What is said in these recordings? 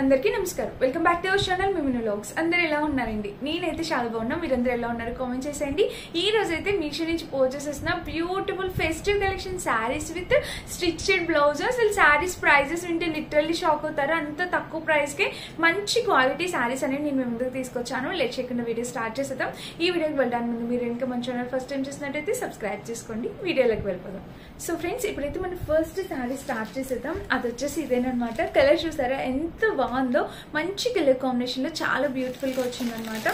అందరికీ నమస్కారం. Welcome back to our channel మిమిను వ్లాగ్స్. అందరూ ఎలా ఉన్నారండి? నేనైతే చాలా బాగున్నా. మీరందరూ ఎలా ఉన్నారు కామెంట్ చేసేయండి. ఈ రోజు అయితే మీషో నుంచి పర్చేస్ చేసిన beautiful festive collection saris with stitched blouses. అసలు శారీస్ ప్రైజెస్ వింటే లిటరల్లీ షాక్ అవుతారు. అంత తక్కువ ప్రైస్ కి మంచి క్వాలిటీ శారీస్ అనేవి నేను మీ ముందుకు తీసుకొచ్చాను. లేట్ చేయకుండా వీడియో స్టార్ట్ చేసేద్దాం. ఈ వీడియోకి వెళ్ళడానికి ముందు మీరు ఇంకా మన ఛానల్ ఫస్ట్ టైం చూసినట్టయితే సబ్స్క్రైబ్ చేసుకోండి. వీడియోలోకి వెళ్ళిపోదాం. సో ఫ్రెండ్స్, ఇప్పుడైతే మనం ఫస్ట్ శారీ స్టార్ట్ చేసేద్దాం. అది వచ్చేసి ఇదేనమాట. కలర్ చూసారా ఎంత బాగుందో, మంచి కలర్ కాంబినేషన్ లో చాలా బ్యూటిఫుల్ గా వచ్చిందనమాట.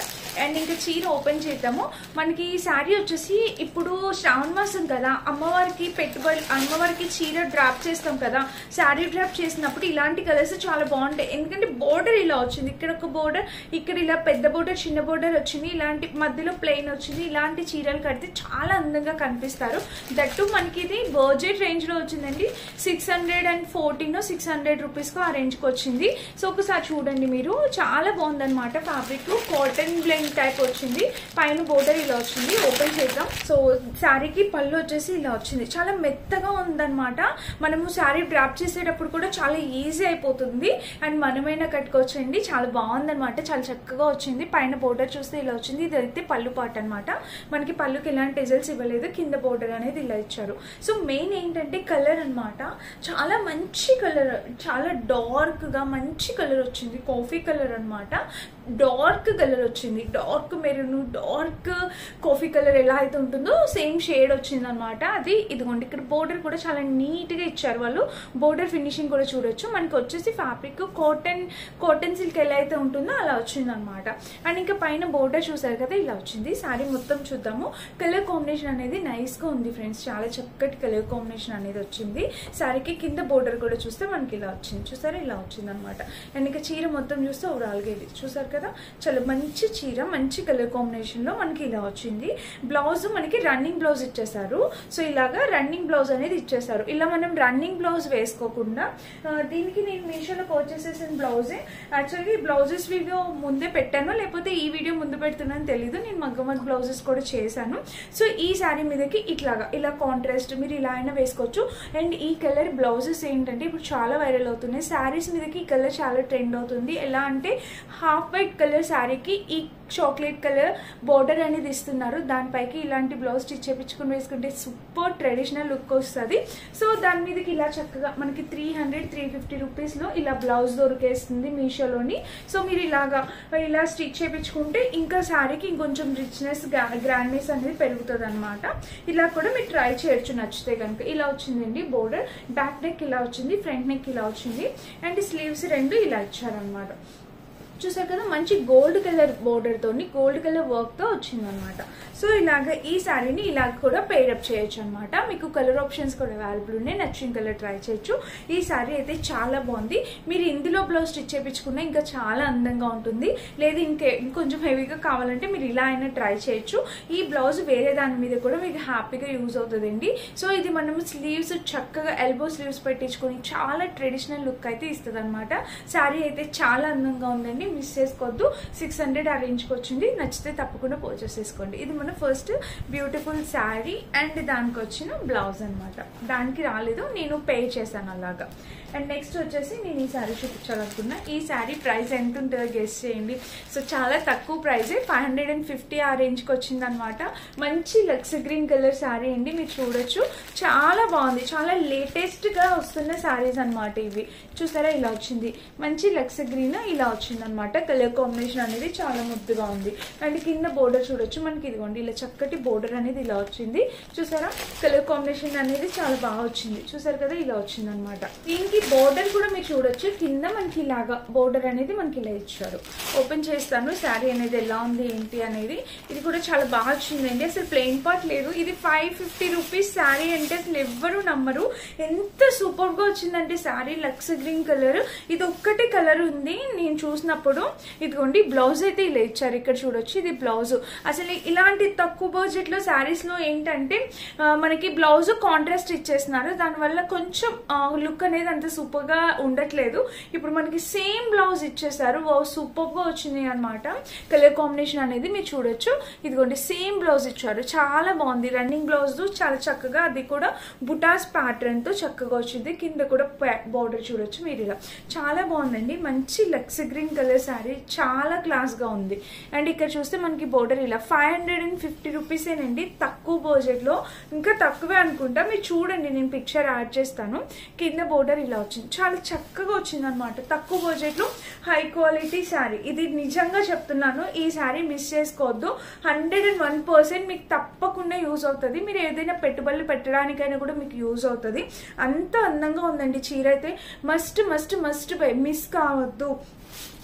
అండ్ ఇంకా చీర ఓపెన్ చేద్దాము. మనకి ఈ శారీ వచ్చేసి ఇప్పుడు శ్రావణ మాసం కదా, అమ్మవారికి పెట్టుబడి, అమ్మవారికి చీర డ్రాప్ చేస్తాం కదా, శారీ డ్రాప్ చేసినప్పుడు ఇలాంటి కలర్స్ చాలా బాగుంటాయి. ఎందుకంటే బోర్డర్ ఇలా వచ్చింది, ఇక్కడ ఒక బోర్డర్, ఇక్కడ ఇలా పెద్ద బోర్డర్, చిన్న బోర్డర్ వచ్చింది, ఇలాంటి మధ్యలో ప్లెయిన్ వచ్చింది. ఇలాంటి చీరలు కడితే చాలా అందంగా కనిపిస్తారు. దట్టు మనకి ఇది బడ్జెట్ రేంజ్ లో వచ్చిందండి. 614 600 రూపీస్ కు ఆ రేంజ్ కి వచ్చింది. సో ఒకసారి చూడండి మీరు, చాలా బాగుందన్నమాట. ఫ్యాబ్రిక్ కాటన్ బ్లెండ్ టైప్ వచ్చింది. పైన బోర్డర్ ఇలా వచ్చింది. ఓపెన్ చేద్దాం. సో శారీకి పళ్ళు వచ్చేసి ఇలా వచ్చింది. చాలా మెత్తగా ఉందన్నమాట. మనము శారీ డ్రాప్ చేసేటప్పుడు కూడా చాలా ఈజీ అయిపోతుంది. అండ్ మనమైనా కట్టుకోవచ్చండి. చాలా బాగుందన్నమాట. చాలా చక్కగా వచ్చింది. పైన బోర్డర్ చూస్తే ఇలా వచ్చింది. ఇది అయితే పళ్ళు పాట అనమాట. మనకి పళ్ళుకి ఎలాంటి డిజైన్స్ ఇవ్వలేదు. కింద బోర్డర్ అనేది ఇలా ఇచ్చారు. సో మెయిన్ ఏంటంటే కలర్ అనమాట. చాలా మంచి కలర్, చాలా డార్క్ గా మంచి కలర్ వచ్చింది. కాఫీ కలర్ అనమాట. డార్క్ కలర్ వచ్చింది. Dark maroon, dark coffee colour ఎలా అయితే ఉంటుందో సేమ్ షేడ్ వచ్చింది అనమాట. అది ఇదిగోండి. ఇక్కడ బోర్డర్ కూడా చాలా నీట్ గా ఇచ్చారు వాళ్ళు. బోర్డర్ ఫినిషింగ్ కూడా చూడొచ్చు. మనకి వచ్చేసి ఫ్యాబ్రిక్ కాటన్ సిల్క్ ఎలా అయితే ఉంటుందో అలా వచ్చింది అనమాట. అండ్ ఇంకా పైన బోర్డర్ చూసారు కదా, ఇలా వచ్చింది. శారీ మొత్తం చూద్దాము. కలర్ కాంబినేషన్ అనేది నైస్ గా ఉంది ఫ్రెండ్స్. చాలా చక్కటి కలర్ కాంబినేషన్ అనేది వచ్చింది. శారీకి కింద బోర్డర్ కూడా చూస్తే మనకి ఇలా వచ్చింది. చూసారా, ఇలా వచ్చింది అనమాట. అండ్ ఇంకా చీర మొత్తం చూస్తే ఓవరాల్ గా ఇది చూసారు కదా, చాలా మంచి చీర, మంచి కలర్ కాంబినేషన్ లో మనకి ఇలా వచ్చింది. బ్లౌజ్ మనకి రన్నింగ్ బ్లౌజ్ ఇచ్చేసారు. సో ఇలాగా రన్నింగ్ బ్లౌజ్ అనేది ఇచ్చేసారు. ఇలా మనం రన్నింగ్ బ్లౌజ్ వేసుకోకుండా, దీనికి నేను మీషోలో పర్చేస్ చేసిన బ్లౌజే. యాక్చువల్లీ బ్లౌజెస్ వీడియో ముందే పెట్టాను, లేకపోతే ఈ వీడియో ముందు పెడుతున్నాను తెలీదు. నేను మగ్గ బ్లౌజెస్ కూడా చేశాను. సో ఈ శారీ మీదకి ఇట్లాగా ఇలా కాంట్రాస్ట్ మీరు ఇలా అయినా వేసుకోవచ్చు. అండ్ ఈ కలర్ బ్లౌజెస్ ఏంటంటే ఇప్పుడు చాలా వైరల్ అవుతున్నాయి. శారీస్ మీదకి ఈ కలర్ చాలా ట్రెండ్ అవుతుంది. ఎలా అంటే హాఫ్ వైట్ కలర్ శారీకి ఈ చాక్లెట్ కలర్ బోర్డర్ అనేది ఇస్తున్నారు. దానిపైకి ఇలాంటి బ్లౌజ్ స్టిచ్ చేయించుకుని వేసుకుంటే సూపర్ ట్రెడిషనల్ లుక్ వస్తుంది. సో దాని మీదకి ఇలా చక్కగా మనకి 300-350 రూపీస్ లో ఇలా బ్లౌజ్ దొరికేస్తుంది మీషోలోని. సో మీరు ఇలా స్టిచ్ చేయించుకుంటే ఇంకా శారీకి ఇంకొంచెం రిచ్నెస్, గ్రాండ్నెస్ అనేది పెరుగుతుంది అనమాట. ఇలా కూడా మీరు ట్రై చేయొచ్చు నచ్చితే కనుక. ఇలా వచ్చిందండి బోర్డర్. బ్యాక్ నెక్ ఇలా వచ్చింది, ఫ్రంట్ నెక్ ఇలా వచ్చింది. అండ్ స్లీవ్స్ రెండు ఇలా ఇచ్చారనమాట. చూసారు కదా, మంచి గోల్డ్ కలర్ బోర్డర్ తోని గోల్డ్ కలర్ వర్క్ తో వచ్చింది అనమాట. సో ఇలాగ ఈ శారీని ఇలా కూడా పేరప్ చేయొచ్చు అనమాట. మీకు కలర్ ఆప్షన్స్ కూడా అవైలబుల్ ఉన్నాయి. నచ్చిన కలర్ ట్రై చేయొచ్చు. ఈ శారీ అయితే చాలా బాగుంది. మీరు ఇందులో బ్లౌజ్ స్టిచ్ చేయించుకున్నా ఇంకా చాలా అందంగా ఉంటుంది. లేదు ఇంకొంచెం హెవీగా కావాలంటే మీరు ఇలా అయినా ట్రై చేయొచ్చు. ఈ బ్లౌజ్ వేరే దాని మీద కూడా మీకు హ్యాపీగా యూజ్ అవుతుందండి. సో ఇది మనం స్లీవ్స్ చక్కగా ఎల్బో స్లీవ్స్ పెట్టించుకొని చాలా ట్రెడిషనల్ లుక్ అయితే ఇస్తుంది అనమాట. శారీ అయితే చాలా అందంగా ఉందండి. మిస్ చేసుకోవద్దు. 600 ఆ రేంజ్కి వచ్చింది. నచ్చితే తప్పకుండా పర్చేస్ చేసుకోండి. ఇది మన ఫస్ట్ బ్యూటిఫుల్ శారీ అండ్ దానికి వచ్చిన బ్లౌజ్ అనమాట. దానికి రాలేదు, నేను పే చేశాను అలాగా. అండ్ నెక్స్ట్ వచ్చేసి నేను ఈ శారీ చూపించాలనుకున్నా. ఈ శారీ ప్రైస్ ఎంత ఉంటుందో గెస్ చేయండి. సో చాలా తక్కువ ప్రైజే, 550 ఆ రేంజ్కి వచ్చింది అనమాట. మంచి లక్స్ గ్రీన్ కలర్ శారీ అండి. మీరు చూడొచ్చు, చాలా బాగుంది. చాలా లేటెస్ట్ గా వస్తున్న శారీస్ అనమాట ఇవి. చూసారా, ఇలా వచ్చింది. మంచి లక్స్ గ్రీన్ ఇలా వచ్చింది అనమాట. కలర్ కాంబినేషన్ అనేది చాలా ముద్దుగా ఉంది. అండ్ కింద బోర్డర్ చూడొచ్చు. మనకి ఇదిగోండి ఇలా చక్కటి బోర్డర్ అనేది ఇలా వచ్చింది. చూసారా, కలర్ కాంబినేషన్ అనేది చాలా బాగా వచ్చింది. చూసారు కదా, ఇలా వచ్చింది అనమాట. దీనికి బోర్డర్ కూడా మీరు చూడొచ్చు. కింద మనకి ఇలాగా బోర్డర్ అనేది మనకి ఇలా ఇచ్చారు. ఓపెన్ చేస్తాను శారీ అనేది ఎలా ఉంది ఏంటి అనేది. ఇది కూడా చాలా బాగా వచ్చిందండి. అసలు ప్లెయిన్ పార్ట్ లేదు. ఇది 550 రూపీస్ శారీ అంటే అసలు ఎవ్వరు నమ్మరు. ఎంత సూపర్ గా వచ్చిందంటే శారీ. లక్స్ గ్రీన్ కలర్, ఇది ఒక్కటే కలర్ ఉంది నేను చూసినప్పుడు. వచ్చినప్పుడు ఇదిగోండి బ్లౌజ్ అయితే ఇలా ఇచ్చారు. ఇక్కడ చూడొచ్చు, ఇది బ్లౌజ్. అసలు ఇలాంటి తక్కువ బడ్జెట్ లో శారీస్ లో ఏంటంటే మనకి బ్లౌజ్ కాంట్రాస్ట్ ఇచ్చేస్తున్నారు, దానివల్ల కొంచెం లుక్ అనేది అంత సూపర్ గా ఉండట్లేదు. ఇప్పుడు మనకి సేమ్ బ్లౌజ్ ఇచ్చేసారు, సూపర్ గా వచ్చింది అనమాట. కలర్ కాంబినేషన్ అనేది మీరు చూడొచ్చు. ఇదిగోండి సేమ్ బ్లౌజ్ ఇచ్చారు, చాలా బాగుంది. రన్నింగ్ బ్లౌజ్ చాలా చక్కగా, అది కూడా బుటాస్ ప్యాటర్న్ తో చక్కగా వచ్చింది. కింద కూడా బార్డర్ చూడొచ్చు మీరు, ఇలా చాలా బాగుందండి. మంచి లక్స్ గ్రీన్ కలర్ శారీ, చాలా క్లాస్ గా ఉంది. అండ్ ఇక్కడ చూస్తే మనకి బోర్డర్ ఇలా 550 రూపీసేనండి, తక్కువ బడ్జెట్ లో. ఇంకా తక్కువే అనుకుంటా, మీరు చూడండి, నేను పిక్చర్ యాడ్ చేస్తాను. కింద బోర్డర్ ఇలా వచ్చింది, చాలా చక్కగా వచ్చింది అనమాట. తక్కువ బడ్జెట్ లో హై క్వాలిటీ శారీ, ఇది నిజంగా చెప్తున్నాను. ఈ శారీ మిస్ చేసుకోవద్దు, 101% మీకు తప్పకుండా యూజ్ అవుతుంది. మీరు ఏదైనా పెట్టుబడులు పెట్టడానికైనా కూడా మీకు యూజ్ అవుతుంది. అంత అందంగా ఉందండి చీర అయితే. మస్ట్ మస్ట్ మస్ట్ మిస్ కావద్దు.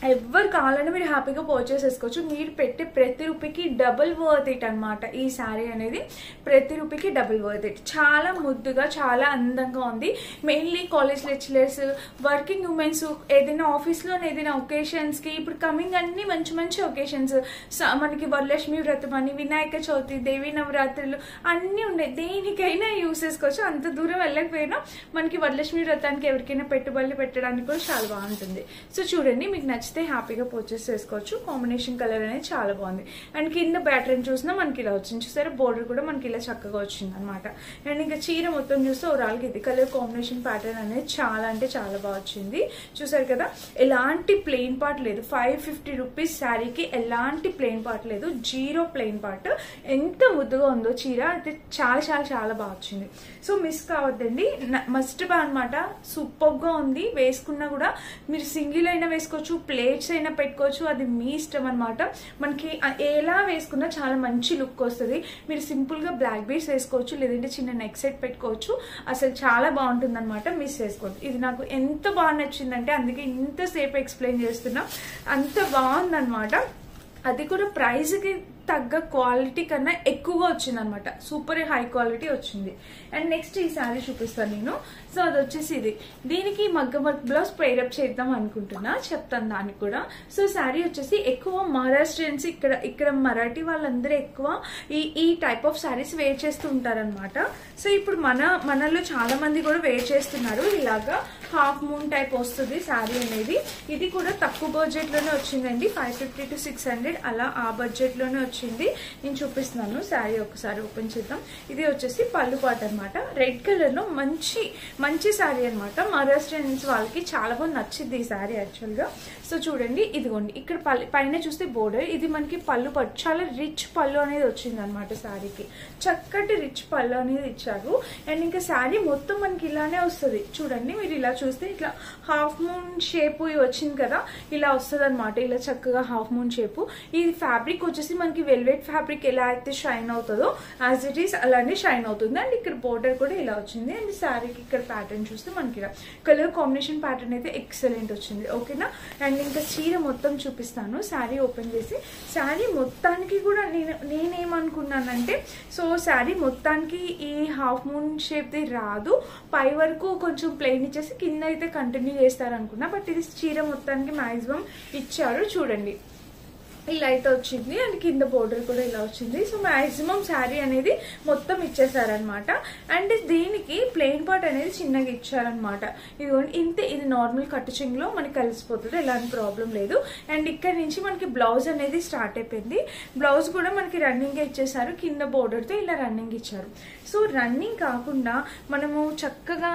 ఎవరు కావాలని మీరు హ్యాపీగా పర్చేస్ చేసుకోవచ్చు. మీరు పెట్టే ప్రతి రూపీకి డబుల్ వర్త్ ఇట్ అనమాట. ఈ శారీ అనేది ప్రతి రూపీకి డబుల్ వర్త్ ఇట్. చాలా ముద్దుగా, చాలా అందంగా ఉంది. Mainly college lecturers, working women's, ఏదైనా ఆఫీస్లో ఏదైనా ఒకేషన్స్ కి, ఇప్పుడు కమింగ్ అన్ని మంచి మంచి ఒకేషన్స్, మనకి వరలక్ష్మి వ్రతం అని, వినాయక చవితి, దేవీ నవరాత్రులు అన్ని ఉన్నాయి. దేనికైనా యూస్ చేసుకోవచ్చు. అంత దూరం వెళ్ళకపోయినా మనకి వరలక్ష్మి వ్రతానికి ఎవరికైనా పెట్టుబడులు పెట్టడానికి కూడా చాలా బాగుంటుంది. సో చూడండి, మీకు నచ్చితే హ్యాపీగా పర్చేస్ చేసుకోవచ్చు. కాంబినేషన్ కలర్ అనేది చాలా బాగుంది. అండ్ కింద ప్యాటర్న్ చూసినా మనకి ఇలా వచ్చింది, చూసారా, బోర్డర్ కూడా మనకి ఇలా చక్కగా వచ్చింది అనమాట. అండ్ ఇంకా చీర మొత్తం చూస్తే ఓవరాల్గా ఇది కలర్ కాంబినేషన్ ప్యాటర్న్ అనేది చాలా అంటే చాలా బాగా వచ్చింది. చూసారు కదా, ఎలాంటి ప్లెయిన్ పార్ట్ లేదు. 550 రూపీస్ శారీకి ఎలాంటి ప్లెయిన్ పార్ట్ లేదు, జీరో ప్లెయిన్ పార్ట్. ఎంత ముద్దుగా ఉందో చీర అయితే, చాలా చాలా చాలా బాగా వచ్చింది. సో మిస్ కావద్దండి, మస్ట్ బా అనమాట. సూపర్ గా ఉంది. వేసుకున్నా కూడా మీరు సింగిల్ అయినా వేసుకోవచ్చు, ప్లేట్స్ అయినా పెట్టుకోవచ్చు, అది మీ ఇష్టం అనమాట. మనకి ఎలా వేసుకున్నా చాలా మంచి లుక్ వస్తుంది. మీరు సింపుల్ గా బ్లాక్ బీడ్స్ వేసుకోవచ్చు, లేదంటే చిన్న నెక్ సెట్ పెట్టుకోవచ్చు. అసలు చాలా బాగుంటుంది అనమాట. మిస్ చేసుకోవచ్చు. ఇది నాకు ఎంత బాగా నచ్చిందంటే, అందుకే ఇంతసేపు ఎక్స్ప్లెయిన్ చేస్తున్నా. అంత బాగుందనమాట. అది కూడా ప్రైస్ కి తగ్గ క్వాలిటీ కన్నా ఎక్కువగా వచ్చింది అనమాట. సూపర్ హై క్వాలిటీ వచ్చింది. అండ్ నెక్స్ట్ ఈ శారీ చూపిస్తాను నేను. సో అది వచ్చేసి ఇది. దీనికి మగ్గం వర్క్ బ్లౌజ్ పేరప్ చేద్దాం అనుకుంటున్నా, చెప్తాను దానికి కూడా. సో శారీ వచ్చేసి ఎక్కువ మహారాష్ట్రియన్స్, ఇక్కడ మరాఠీ వాళ్ళందరూ ఎక్కువ ఈ టైప్ ఆఫ్ శారీస్ వేర్ చేస్తూ ఉంటారనమాట. సో ఇప్పుడు మనలో చాలా మంది కూడా వేర్ చేస్తున్నారు. ఇలాగా హాఫ్ మూన్ టైప్ వస్తుంది శారీ అనేది. ఇది కూడా తక్కువ బడ్జెట్ లోనే వచ్చిందండి, 550 to 600 అలా ఆ బడ్జెట్ లోనే వచ్చింది. నేను చూపిస్తున్నాను. శారీ ఒకసారి ఓపెన్ చేద్దాం. ఇది వచ్చేసి పళ్ళు పాట అనమాట. రెడ్ కలర్ లో మంచి శారీ అనమాట. మహారాష్ట్రియన్స్ వాళ్ళకి చాలా బాగా నచ్చింది ఈ శారీ యాక్చువల్ గా. సో చూడండి, ఇదిగోండి, ఇక్కడ పైన చూస్తే బోర్డర్, ఇది మనకి పళ్ళు పట్టు, చాలా రిచ్ పళ్ళు అనేది వచ్చింది అనమాట. శారీకి చక్కటి రిచ్ పళ్ళు అనేది ఇచ్చారు. అండ్ ఇంకా శారీ మొత్తం మనకి ఇలానే వస్తుంది. చూడండి, మీరు ఇలా చూస్తే ఇట్లా హాఫ్ మూన్ షేప్ వచ్చింది కదా, ఇలా వస్తుంది అనమాట. ఇలా చక్కగా హాఫ్ మూన్ షేప్. ఈ ఫ్యాబ్రిక్ వచ్చేసి మనకి వెల్వెట్ ఫ్యాబ్రిక్ ఎలా అయితే షైన్ అవుతుందో యాజ్ ఇట్ ఈస్ అలానే షైన్ అవుతుంది. అండ్ ఇక్కడ బోర్డర్ కూడా ఇలా వచ్చింది. అండ్ శారీకి ఇక్కడ ప్యాటర్న్ చూస్తే మనకి ఇలా కలర్ కాంబినేషన్ ప్యాటర్న్ అయితే ఎక్సలెంట్ వచ్చింది. ఓకేనా. అండ్ ఇంకా చీర మొత్తం చూపిస్తాను. శారీ ఓపెన్ చేసి, శారీ మొత్తానికి కూడా నేనేమనుకున్నానంటే, సో శారీ మొత్తానికి ఈ హాఫ్ మూన్ షేప్ ది రాదు, పై వరకు కొంచెం ప్లెయిన్ ఇచ్చేసి కింద అయితే కంటిన్యూ చేస్తారనుకున్నా. బట్ ఇది చీర మొత్తానికి మాక్సిమం ఇచ్చారు. చూడండి, ఇలా అయితే వచ్చింది. అండ్ కింద బోర్డర్ కూడా ఇలా వచ్చింది. సో మాక్సిమం శారీ అనేది మొత్తం ఇచ్చేసారనమాట. అండ్ దీనికి ప్లెయిన్ పార్ట్ అనేది చిన్నగా ఇచ్చారనమాట. ఇదిగోండి, ఇంతే. ఇది నార్మల్ కట్ చెంగులో మనకి కలిసిపోతుంది, ఎలాంటి ప్రాబ్లం లేదు. అండ్ ఇక్కడ నుంచి మనకి బ్లౌజ్ అనేది స్టార్ట్ అయిపోయింది. బ్లౌజ్ కూడా మనకి రన్నింగ్ ఇచ్చేసారు, కింద బోర్డర్ తో ఇలా రన్నింగ్ ఇచ్చారు. సో రన్నింగ్ కాకుండా మనము చక్కగా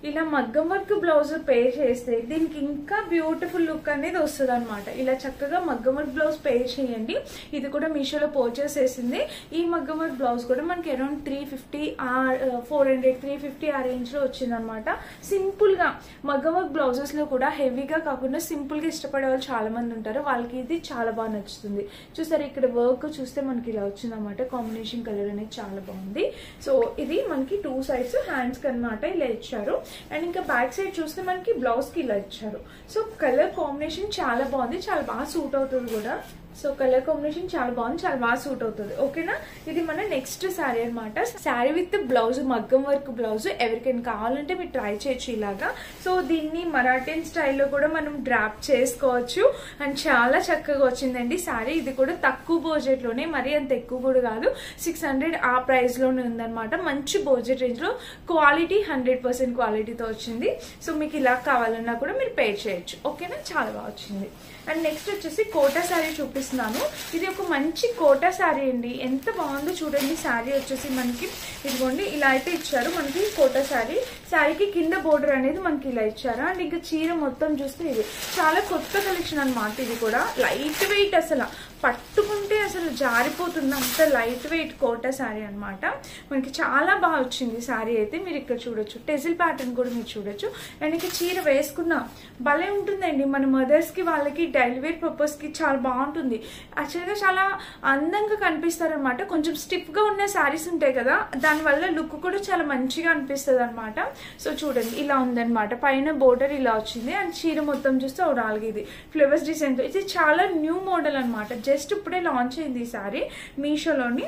ఇలా మగ్గం వర్క్ బ్లౌజ్ పేర్ చేస్తే దీనికి ఇంకా బ్యూటిఫుల్ లుక్ అనేది వస్తుంది అనమాట. ఇలా చక్కగా మగ్గం వర్క్ బ్లౌజ్ పేర్ చేయండి. ఇది కూడా మీషోలో పర్చేస్ చేసింది. ఈ మగ్గం వర్క్ బ్లౌజ్ కూడా మనకి అరౌండ్ 350 400 350 ఆ రేంజ్ లో వచ్చింది అనమాట. సింపుల్ గా మగ్గం వర్క్ బ్లౌజెస్ లో కూడా హెవీగా కాకుండా సింపుల్ గా ఇష్టపడే వాళ్ళు చాలా మంది ఉంటారు, వాళ్ళకి ఇది చాలా బాగా నచ్చుతుంది. చూసారు, ఇక్కడ వర్క్ చూస్తే మనకి ఇలా వచ్చింది అనమాట. కాంబినేషన్ కలర్ అనేది చాలా బాగుంది. సో ఇది మనకి 2 సైడ్స్ హ్యాండ్స్ కి అనమాట ఇలా ఇచ్చారు. అండ్ ఇంకా బ్యాక్ సైడ్ చూస్తే మనకి బ్లౌజ్ కి ఇలా ఇచ్చారు. సో కలర్ కాంబినేషన్ చాలా బాగుంది, చాలా బాగా సూట్ అవుతుంది కూడా. సో కలర్ కాంబినేషన్ చాలా బాగుంది, చాలా బాగా సూట్ అవుతుంది. ఓకేనా, ఇది మన నెక్స్ట్ శారీ అనమాట. శారీ విత్ బ్లౌజ్, మగ్గం వర్క్ బ్లౌజ్. ఎవరికైనా కావాలంటే మీరు ట్రై చేయొచ్చు ఇలాగా. సో దీన్ని మరాఠియన్ స్టైల్లో కూడా మనం డ్రాప్ చేసుకోవచ్చు అండ్ చాలా చక్కగా వచ్చిందండి శారీ. ఇది కూడా తక్కువ బడ్జెట్ లోనే, మరీ అంత ఎక్కువ కూడా కాదు, 600 ఆ ప్రైస్ లోనే ఉందన్నమాట. మంచి బడ్జెట్ రేంజ్ లో క్వాలిటీ 100% క్వాలిటీతో వచ్చింది. సో మీకు ఇలా కావాలన్నా కూడా మీరు పే చేయొచ్చు. ఓకేనా, చాలా బాగా వచ్చింది. అండ్ నెక్స్ట్ వచ్చేసి కోటా శారీ చూపిస్తున్నాను. ఇది ఒక మంచి కోటా శారీ అండి, ఎంత బాగుందో చూడండి. శారీ వచ్చేసి మనకి ఇదిగోండి ఇలా అయితే ఇచ్చారు మనకి కోటా శారీ. శారీకి కింద బోర్డర్ అనేది మనకి ఇలా ఇచ్చారు. అండ్ ఇంకా చీర మొత్తం చూస్తే ఇది చాలా కొత్త కలెక్షన్ అనమాట. ఇది కూడా లైట్ వెయిట్, అసలు పట్టుకుంటే అసలు జారిపోతుంది, అంత లైట్ వెయిట్ కోటా శారీ అనమాట. మనకి చాలా బాగా వచ్చింది శారీ అయితే. మీరు ఇక్కడ చూడొచ్చు, టెజిల్ ప్యాటర్న్ కూడా మీరు చూడొచ్చు. అండ్ ఇంకా చీర వేసుకున్నా భలే ఉంటుందండి. మన మదర్స్ కి వాళ్ళకి డైలీ వేర్ పర్పస్ కి చాలా బాగుంటుంది. యాక్చువల్గా చాలా అందంగా కనిపిస్తారనమాట. కొంచెం స్టిఫ్ గా ఉన్న శారీస్ ఉంటాయి కదా, దానివల్ల లుక్ కూడా చాలా మంచిగా అనిపిస్తుంది అనమాట. సో చూడండి ఇలా ఉందన్నమాట. పైన బోర్డర్ ఇలా వచ్చింది అండ్ చీర మొత్తం చూస్తే ఒక 4 ఫ్లవర్స్ డిజైన్. ఇది చాలా న్యూ మోడల్ అనమాట. జస్ట్ ఇప్పుడే లాంచ్ అయింది ఈ సారీ మీషోలోని.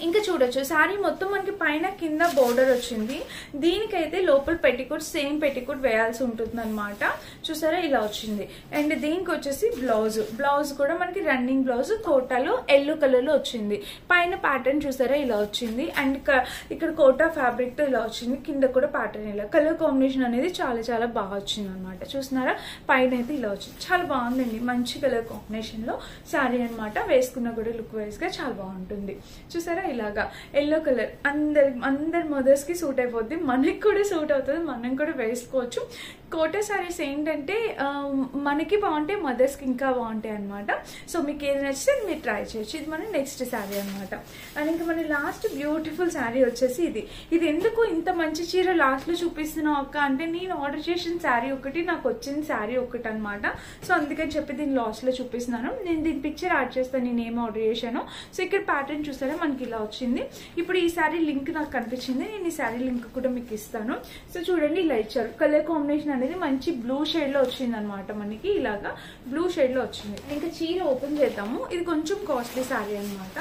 ఇంకా చూడొచ్చు శారీ మొత్తం మనకి పైన కింద బోర్డర్ వచ్చింది. దీనికైతే లోపల పెట్టికోట్, సేమ్ పెట్టికోట్ వేయాల్సి ఉంటుంది అనమాట. చూసారా ఇలా వచ్చింది. అండ్ దీనికి వచ్చేసి బ్లౌజ్ కూడా మనకి రన్నింగ్ బ్లౌజ్ కోటాలో ఎల్లో కలర్ లో వచ్చింది. పైన ప్యాటర్న్ చూసారా ఇలా వచ్చింది. అండ్ ఇక్కడ కోటా ఫ్యాబ్రిక్ తో ఇలా వచ్చింది. కింద కూడా ప్యాటర్న్ ఇలా. కలర్ కాంబినేషన్ అనేది చాలా చాలా బాగా వచ్చింది అనమాట. చూస్తున్నారా, పైన అయితే ఇలా వచ్చింది. చాలా బాగుందండి, మంచి కలర్ కాంబినేషన్ లో శారీ అనమాట. వేసుకున్నా కూడా లుక్ వైజ్ గా చాలా బాగుంటుంది. చూసారా ఇలాగా ఎల్లో కలర్ అందరి మదర్స్ కి సూట్ అయిపోద్ది, మనకి కూడా సూట్ అవుతుంది, మనం కూడా వేసుకోవచ్చు. కోటా శారీస్ ఏంటంటే మనకి బాగుంటాయి, మదర్స్ కి ఇంకా బాగుంటాయి అనమాట. సో మీకు ఏది నచ్చితే మీరు ట్రై చేయొచ్చు. ఇది మన నెక్స్ట్ శారీ అనమాట. అండ్ ఇంకా మన లాస్ట్ బ్యూటిఫుల్ శారీ వచ్చేసి ఇది ఎందుకు ఇంత మంచి చీర లాస్ట్ లో చూపిస్తున్నావు అక్క అంటే, నేను ఆర్డర్ చేసిన శారీ ఒకటి, నాకు వచ్చిన శారీ ఒకటి అనమాట. సో అందుకని చెప్పి దీన్ని లాస్ట్ లో చూపిస్తున్నాను. నేను దీని పిక్చర్ యాడ్ చేస్తాను, నేను ఏం ఆర్డర్ చేశాను. సో ఇక్కడ ప్యాటర్న్ చూసారా మనకి ఇలా వచ్చింది. ఇప్పుడు ఈ శారీ లింక్ నాకు కనిపించింది, నేను ఈ శారీ లింక్ కూడా మీకు ఇస్తాను. సో చూడండి ఇలా ఇచ్చారు. కలర్ కాంబినేషన్ అనేది మంచి బ్లూ షేడ్ లో వచ్చింది అనమాట. మనకి ఇలాగా బ్లూ షేడ్ లో వచ్చింది. ఇంకా చీర ఓపెన్ చేద్దాము. ఇది కొంచెం కాస్ట్లీ శారీ అనమాట.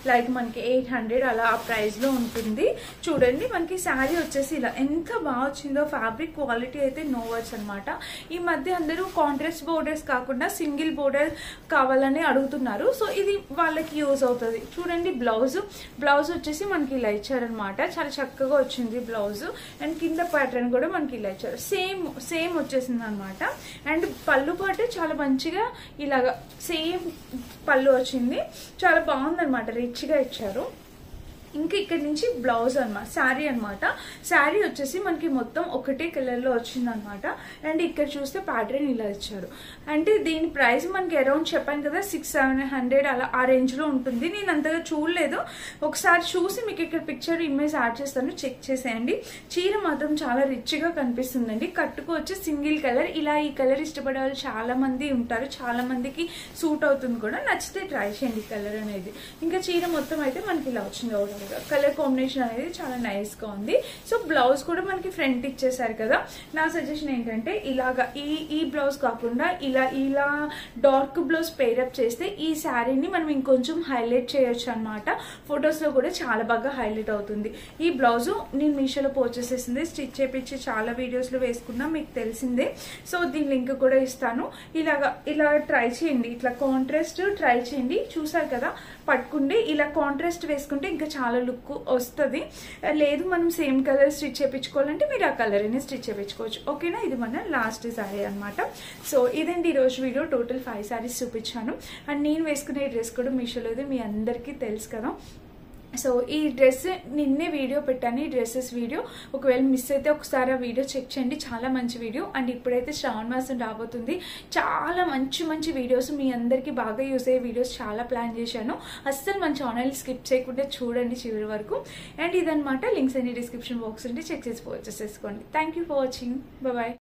లైక్ మనకి 800 అలా ఆ ప్రైస్ లో ఉంటుంది. చూడండి మనకి శారీ వచ్చేసి ఇలా ఎంత బాగా వచ్చిందో. ఫ్యాబ్రిక్ క్వాలిటీ అయితే నో వర్డ్స్ అనమాట. ఈ మధ్య అందరూ కాంట్రాస్ట్ బోర్డర్స్ కాకుండా సింగిల్ బోర్డర్ కావాలని అడుగుతున్నారు. సో ఇది వాళ్ళకి యూజ్ అవుతుంది. చూడండి బ్లౌజ్ వచ్చేసి మనకి ఇలా ఇచ్చారనమాట. చాలా చక్కగా వచ్చింది బ్లౌజ్. అండ్ కింద ప్యాటర్న్ కూడా మనకి ఇలా ఇచ్చారు. సేమ్ వచ్చేసింది అనమాట. అండ్ పళ్ళు పాటు చాలా మంచిగా ఇలాగా సేమ్ పళ్ళు వచ్చింది. చాలా బాగుంది అనమాట, రిచ్ గా ఇచ్చారు. ఇంకా ఇక్కడ నుంచి బ్లౌజ్ అనమాట, శారీ అనమాట. శారీ వచ్చేసి మనకి మొత్తం ఒకటే కలర్ లో వచ్చింది అనమాట. అండ్ ఇక్కడ చూస్తే ప్యాటర్న్ ఇలా ఇచ్చారు. అంటే దీని ప్రైస్ మనకి అరౌండ్ చెప్పాను కదా 600-700 అలా ఆ రేంజ్ లో ఉంటుంది. నేను అంతగా చూడలేదు, ఒకసారి చూసి మీకు ఇక్కడ పిక్చర్ ఇమేజ్ యాడ్ చేస్తాను, చెక్ చేసేయండి. చీర మాత్రం చాలా రిచ్ గా కనిపిస్తుందండి. కట్టుకోవచ్చు సింగిల్ కలర్. ఇలా ఈ కలర్ ఇష్టపడే వాళ్ళు చాలా మంది ఉంటారు, చాలా మందికి సూట్ అవుతుంది కూడా. నచ్చితే ట్రై చేయండి కలర్ అనేది. ఇంకా చీర మొత్తం అయితే మనకి ఇలా వచ్చింది. కలర్ కాంబినేషన్ అనేది చాలా నైస్ గా ఉంది. సో బ్లౌజ్ కూడా మనకి ఫ్రంట్ ఇచ్చేసారు కదా. నా సజెషన్ ఏంటంటే ఇలాగా ఈ బ్లౌజ్ కాకుండా ఇలా డార్క్ బ్లౌజ్ పేరప్ చేస్తే ఈ శారీని మనం ఇంకొంచెం హైలైట్ చేయొచ్చు అనమాట. ఫొటోస్ లో కూడా చాలా బాగా హైలైట్ అవుతుంది. ఈ బ్లౌజ్ నేను మీషోలో పర్చేస్ చేసింది, స్టిచ్ చేపించి చాలా వీడియోస్ లో వేసుకున్నా, మీకు తెలిసిందే. సో దీని లింక్ కూడా ఇస్తాను. ఇలా ట్రై చేయండి, ఇట్లా కాంట్రాస్ట్ ట్రై చేయండి. చూసారు కదా పట్టుకుంటే ఇలా కాంట్రాస్ట్ వేసుకుంటే ఇంకా చాలా లుక్ వస్తుంది. లేదు మనం సేమ్ కలర్ స్టిచ్ చేయించుకోవాలంటే మీరు ఆ కలర్ అని స్టిచ్ చేయించుకోవచ్చు. ఓకేనా, ఇది మన లాస్ట్ శారీ అనమాట. సో ఇదండి ఈరోజు వీడియో. టోటల్ 5 శారీస్ చూపించాను. అండ్ నేను వేసుకునే డ్రెస్ కూడా మీషోలో మీ అందరికీ తెలుసు కదా. సో ఈ డ్రెస్ నిన్నే వీడియో పెట్టాను, ఈ డ్రెస్సెస్ వీడియో. ఒకవేళ మిస్ అయితే ఒకసారి ఆ వీడియో చెక్ చేయండి, చాలా మంచి వీడియో. అండ్ ఇప్పుడైతే శ్రావణ మాసం రాబోతుంది, చాలా మంచి వీడియోస్ మీ అందరికీ బాగా యూజ్ అయ్యే వీడియోస్ చాలా ప్లాన్ చేశాను. అస్సలు మన ఛానల్ స్కిప్ చేయకుండా చూడండి చివరి వరకు. అండ్ ఇదనమాట, లింక్స్ అన్ని డిస్క్రిప్షన్ బాక్స్ ఉంటే చెక్ చేసి పర్చేస్ చేసుకోండి. Thank you for watching. Bye.